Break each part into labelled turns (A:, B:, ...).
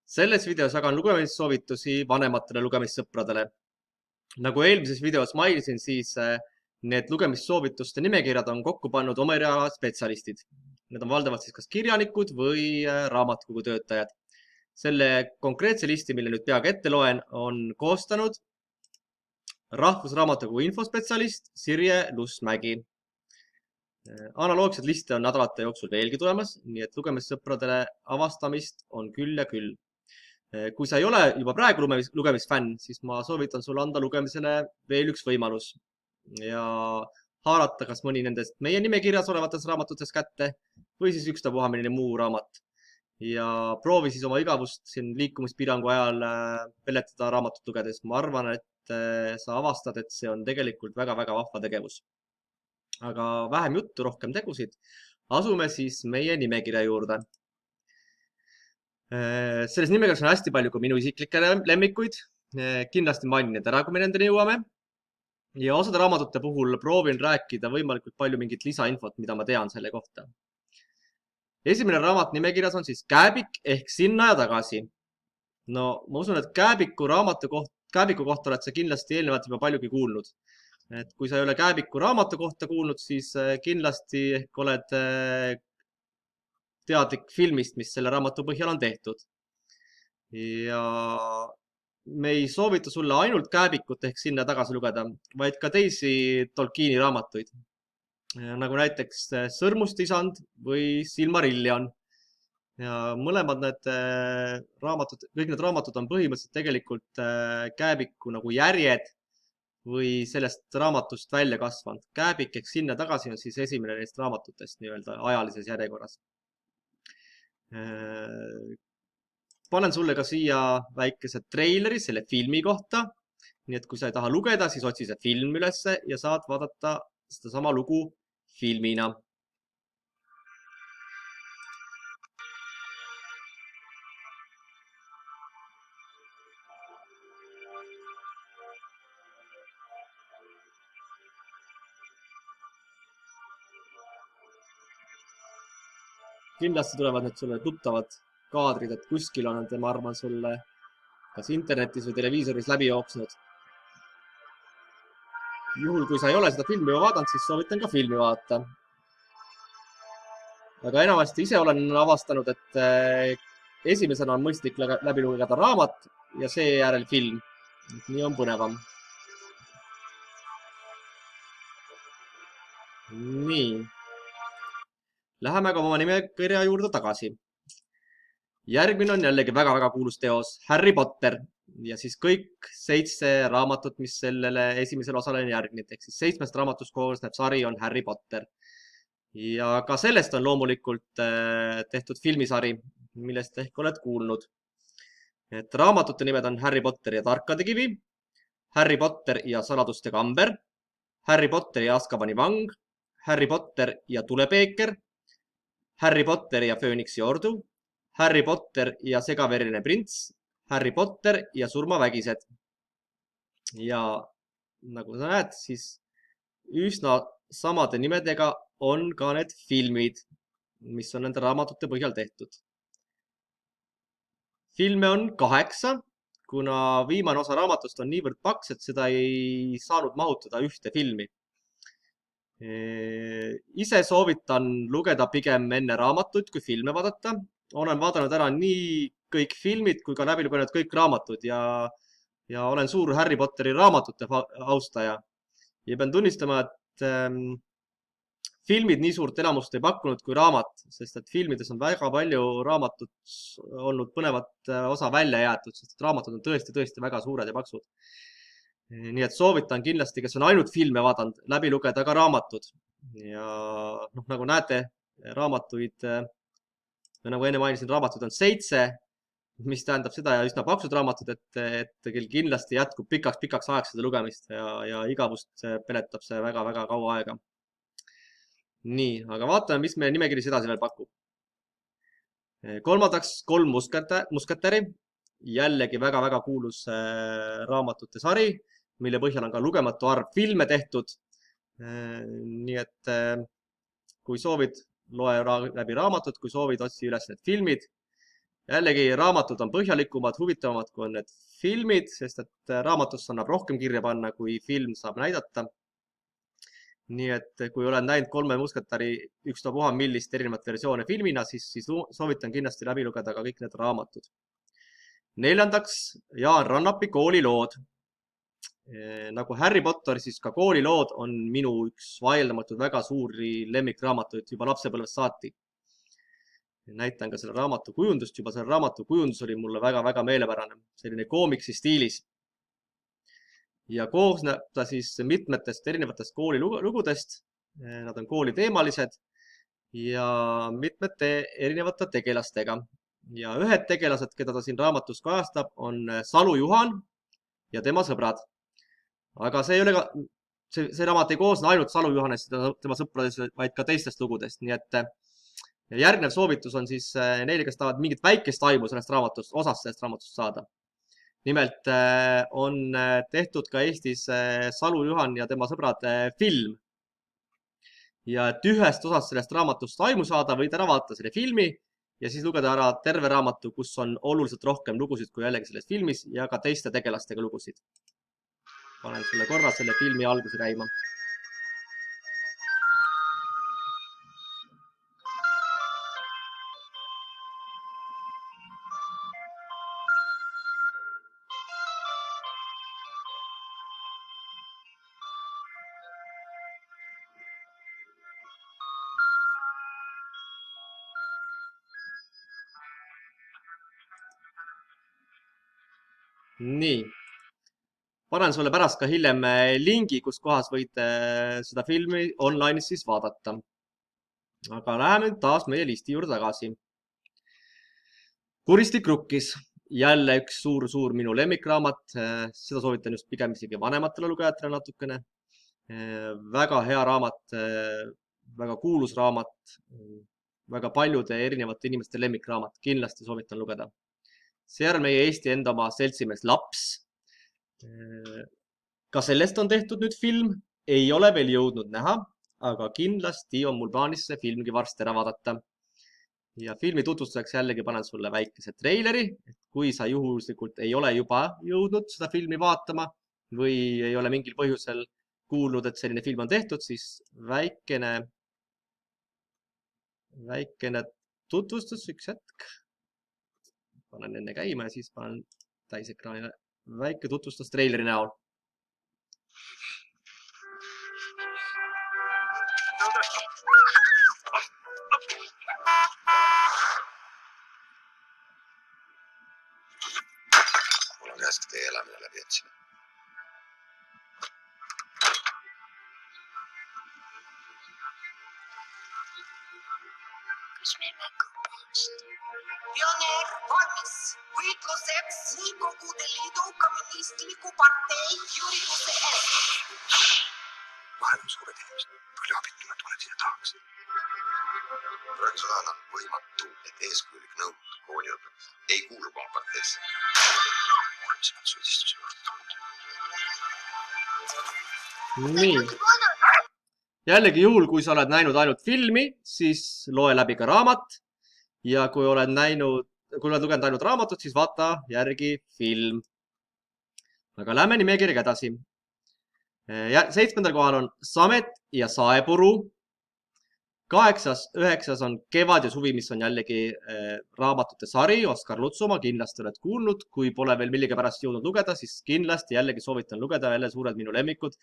A: Selles videos jagan lugemissoovitusi vanematele lugemissõpradele. Nagu eelmises videos mainisin, siis need lugemissoovituste nimekirjad on kokku pannud oma eriala spetsialistid. Need on valdavalt siis kas kirjanikud või raamatukogu töötajad. Selle konkreetse listi, mille nüüd peaaegu ette loen, on koostanud Rahvusraamatukogu infospetsialist Sirje Lussmägi. Analoogsed liste on nädalate jooksul veelgi tulemas, nii et lugemissõpradele avastamist on küll ja küll. Kui sa ei ole juba praegu lugemisfänn, siis ma soovitan sulle anda lugemisele veel üks võimalus ja haarata kas mõni nendest meie nimekirjas olevatest raamatutest kätte või siis ükstapuha mõni muu raamat. Ja proovi siis oma igavust siin liikumispiirangu ajal peletada raamatut lugedes. Ma arvan, et sa avastad, et see on tegelikult väga-väga vahva tegevus. Aga vähem juttu, rohkem tegusid. Asume siis meie nimekirja juurde. Selles nimekirjas on hästi palju ka minu isiklikke lemmikuid. Kindlasti mainin need ära, kui me nendeni jõuame. Ja osade raamatute puhul proovin rääkida võimalikult palju mingit lisainfot, mida ma tean selle kohta. Esimene raamat nimekirjas on siis Kääbik ehk Sinna ja tagasi. No, ma usun, et Kääbiku kohta oled sa kindlasti eelnevalt juba paljugi kuulnud. Et kui sa ei ole Kääbiku raamatu kohta kuulnud, siis kindlasti ehk oled teadlik filmist, mis selle raamatu põhjal on tehtud. Ja me ei soovita sulle ainult Kääbikut ehk Sinna tagasi lugeda, vaid ka teisi Tolkieni raamatuid. Nagu näiteks Sõrmustisand või Silmarillion. Ja mõlemad need raamatud, kõik need raamatud on põhimõtteliselt tegelikult Kääbiku nagu järjed või sellest raamatust välja kasvanud. Kääbik ehk Sinna tagasi on siis esimene neist raamatutest nii-öelda ajalises järjekorras. Panen sulle ka siia väikese treileri selle filmi kohta. Nii et kui sa ei taha lugeda, siis otsi see film ülesse ja saad vaadata seda sama lugu filmina. Kindlasti tulevad need sulle tuttavad kaadrid, et kuskil on need, ma arvan, sulle kas internetis või televiisoris läbi jooksnud. Juhul, kui sa ei ole seda filmi juba vaadanud, siis soovitan ka filmi vaadata. Aga enamasti ise olen avastanud, et esimesena on mõistlik läbi lugeda raamat ja seejärel film. Nii on põnevam. Nii. Läheme ka oma nimekirja juurde tagasi. Järgmine on jällegi väga-väga kuulus teos Harry Potter ja siis kõik 7 raamatut, mis sellele esimesele osale on järgnenud. Ehk siis 7 raamatust koosnev sari on Harry Potter. Ja ka sellest on loomulikult tehtud filmisari, millest ehk oled kuulnud. Et raamatute nimed on Harry Potter ja Tarkade kivi, Harry Potter ja saladuste kamber, Harry Potter ja Azkabani vang, Harry Potter ja tulepeeker, Harry Potter ja Fööniksi ordu, Harry Potter ja segaverine prints, Harry Potter ja surmavägised. Ja nagu sa näed, siis üsna samade nimedega on ka need filmid, mis on nende raamatute põhjal tehtud. Filme on 8, kuna viimane osa raamatust on niivõrd paks, et seda ei saanud mahutada ühte filmi. Ise soovitan lugeda pigem enne raamatuid, kui filme vaadata. Olen vaadanud ära nii kõik filmid, kui ka läbi lugenud kõik raamatud ja olen suur Harry Potteri raamatute austaja. Ja pean tunnistama, et filmid nii suurt elamust ei pakkunud kui raamat, sest et filmides on väga palju raamatut olnud põnevat osa välja jäetud, sest et raamatud on tõesti väga suured ja paksud. Nii et soovitan kindlasti, kes on ainult filme vaadanud, läbi lugeda ka raamatud. Ja nagu näete, raamatuid, nagu enne mainisin, raamatuid on 7, mis tähendab seda ja üsna paksud raamatud, et küll kindlasti jätkub pikaks ajaks seda lugemist ja igavust peletab see väga kaua aega. Nii, aga vaatame, mis meie nimekirjas edasi veel pakub. Kolmandaks 3 musketäri, jällegi väga kuulus raamatute sari, mille põhjal on ka lugematu arv filme tehtud. Nii et kui soovid, loe läbi raamatud, kui soovid, otsi üles need filmid. jällegi raamatud on põhjalikumad, huvitavamad kui on need filmid, sest et raamatusse annab rohkem kirja panna, kui film saab näidata. Nii et kui olen näinud Kolme musketäri ükstapuha millist erinevat versioone filmina, siis soovitan kindlasti läbi lugeda ka kõik need raamatud. Neljandaks, Jaan Rannapi koolilood. Nagu Harry Potter, siis ka koolilood on minu üks vaieldamatult väga suuri lemmikraamatuid juba lapsepõlvest saati. Näitan ka selle raamatu kujundust, juba selle raamatu kujundus oli mulle väga-väga meelepärane, selline koomiksi stiilis. Ja koosneb ta siis mitmetest erinevatest koolilugudest. Nad on kooliteemalised ja mitmete erinevate tegelastega. Ja ühed tegelased, keda ta siin raamatus kajastab, on Salu Juhan ja tema sõbrad. Aga see raamat ei koosne ainult Salu Juhanest ja tema sõpradest, vaid ka teistest lugudest. Nii et järgnev soovitus on siis neile, kes tahavad mingit väikest aimu sellest raamatust, osast sellest raamatust saada. Nimelt on tehtud ka Eestis Salu Juhan ja tema sõbrad film. Ja et ühest osast sellest raamatust aimu saada, võid ära vaadata selle filmi ja siis lugeda ära terve raamatu, kus on oluliselt rohkem lugusid kui jällegi selles filmis ja ka teiste tegelastega lugusid. Panen sulle korra selle filmi alguse käima. Nii. Panen sulle pärast ka hiljem lingi, kus kohas võid seda filmi online'is siis vaadata. Aga läheme nüüd taas meie listi juurde tagasi. Kuristik rukkis. Jälle üks suur minu lemmikraamat. Seda soovitan just pigem isegi vanematele lugejatele natukene. Väga hea raamat, väga kuulus raamat, väga paljude erinevate inimeste lemmikraamat. Kindlasti soovitan lugeda. Seejärel meie Eesti enda oma seltsimees Laps. Ka sellest on tehtud nüüd film, ei ole veel jõudnud näha, aga kindlasti on mul plaanis see filmgi varsti ära vaadata. Ja filmi tutvustuseks jällegi panen sulle väikese treileri, et kui sa juhuslikult ei ole juba jõudnud seda filmi vaatama või ei ole mingil põhjusel kuulnud, et selline film on tehtud, siis väikene tutvustus, üks hetk. Panen enne käima ja siis panen täisekraanile väike tutvustus treileri näol.
B: Mul on käsk teie elamine läbi otsida. Kas meil mängupoolst? Pioneer valmis võitluseks Nõukogude Liidu kommunistliku partei juurituse eest. Vahel suured inimesed, palju abitunud oled siia tahaks. Praegusel ajal on võimatu, et eeskujulik Nõukogude kooliõpet ei kuulu komparteisse. Olen sinult süüdistuse juurde tulnud.
A: Nii. Jällegi juhul, kui sa oled näinud ainult filmi, siis loe läbi ka raamat. Ja kui oled lugenud ainult raamatut, siis vaata järgi film. Aga lähme nimekirjaga edasi. 7. kohal on Samet ja Saepuru. 8., 9. on Kevad ja suvi, mis on jällegi raamatute sari, Oskar Lutsumaa, kindlasti oled kuulnud. Kui pole veel millegi pärast jõudnud lugeda, siis kindlasti jällegi soovitan lugeda, jälle suured minu lemmikud.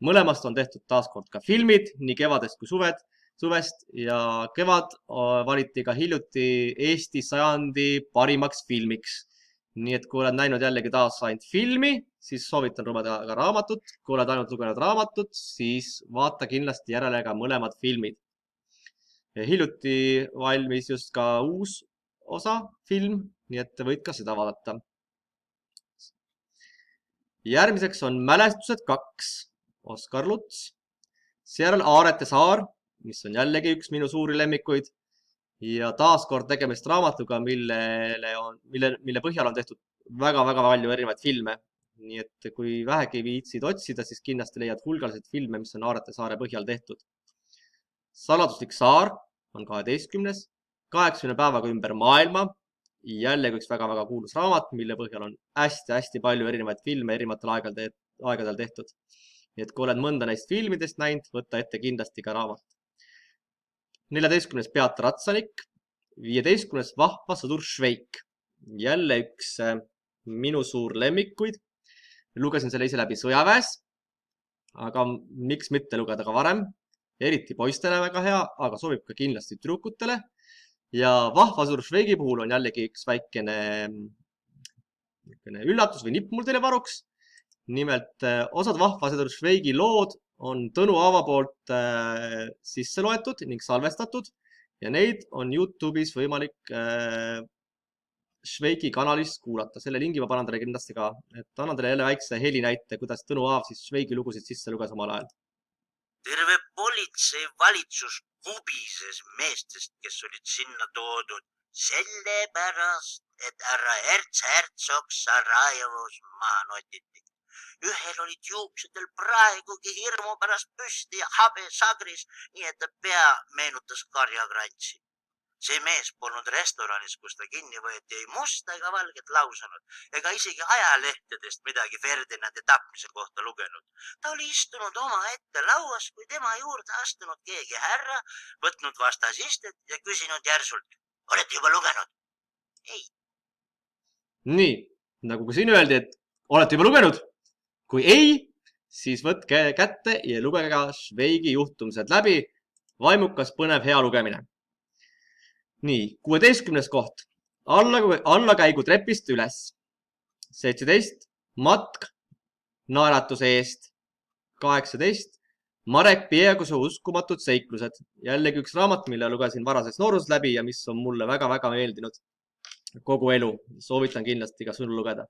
A: Mõlemast on tehtud taaskord ka filmid, nii kevadest kui suvest ja Kevad valiti ka hiljuti Eesti sajandi parimaks filmiks. Nii et kui oled näinud jällegi taas ainult filmi, siis soovitan lugeda ka raamatut. Kui oled ainult lugenud raamatut, siis vaata kindlasti järele ka mõlemad filmid. Hiljuti valmis just ka uus osa film, nii et võid ka seda vaadata. Järgmiseks on Mälestused 2, Oskar Luts. Seejärel Aarete saar, mis on jällegi üks minu suuri lemmikuid. Ja taaskord tegemist raamatuga, mille põhjal on tehtud väga-väga palju erinevaid filme. Nii et kui vähegi viitsid otsida, siis kindlasti leiad hulgaliselt filme, mis on Aarete saare põhjal tehtud. Saladuslik saar on 12. 80 päevaga ümber maailma jällegi üks väga-väga kuulus raamat, mille põhjal on hästi-hästi palju erinevaid filme erinevatel aegadel tehtud. Nii et kui oled mõnda neist filmidest näinud, võta ette kindlasti ka raamat. 14. Beat Ratsanik, 15. Vahva sõdur Šveik. Jälle üks minu suur lemmikuid. Lugesin selle ise läbi sõjaväes, aga miks mitte lugeda ka varem. Eriti poistele väga hea, aga sobib ka kindlasti tüdrukutele. Ja Vahva sõdur Šveigi puhul on jällegi üks väikene üllatus või nipp mul teile varuks. Nimelt osad Vahva sõdur Šveigi lood on Tõnu Aava poolt sisse loetud ning salvestatud ja neid on YouTube'is võimalik Šveigi kanalist kuulata. Selle lingi ma panen teile kindlasti ka. Et annan teile jälle väikse heli näite, kuidas Tõnu Aav siis Šveigi lugusid sisse luges omal ajal.
C: Terve politsei valitsus kubises meestest, kes olid sinna toodud sellepärast, et härra Hertsog Sarajevos maha notiti. Ühel olid juuksedel praegugi hirmu pärast püsti ja habe sagris, nii et ta pea meenutas karjakrantsi. See mees polnud restoranis, kus ta kinni võeti, ei musta ega valget lausanud, ega isegi ajalehtedest midagi Ferdinandi tapmise kohta lugenud. Ta oli istunud oma ette lauas, kui tema juurde astunud keegi härra, võtnud vastasistet ja küsinud järsult, olete juba lugenud? Ei.
A: Nii, nagu ka siin öeldi, et olete juba lugenud? Kui ei, siis võtke kätte ja lugege ka Šveigi juhtumised läbi. Vaimukas, põnev, hea lugemine. Nii, 16. koht. Allakäigu trepist üles. 17. Matk naeratuse eest. 18. Marek Pieguse uskumatud seiklused. Jällegi üks raamat, mille lugesin varases noorus läbi ja mis on mulle väga-väga meeldinud kogu elu. Soovitan kindlasti ka sul lugeda.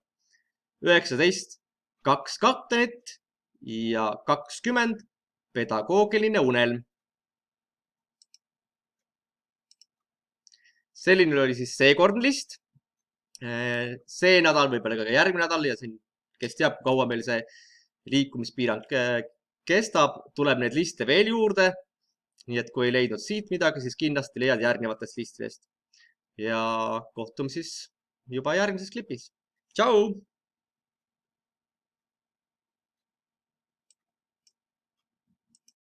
A: 19. 2 kaptenit ja 20. Pedagoogiline unelm. Selline oli siis seekordne list. See nädal, võib-olla ka järgmine nädal ja siin, kes teab, kui kaua meil see liikumispiirang kestab, tuleb neid liste veel juurde. Nii et kui ei leidnud siit midagi, siis kindlasti leiad järgnevatest listidest. Ja kohtume siis juba järgmises klipis. Tšau!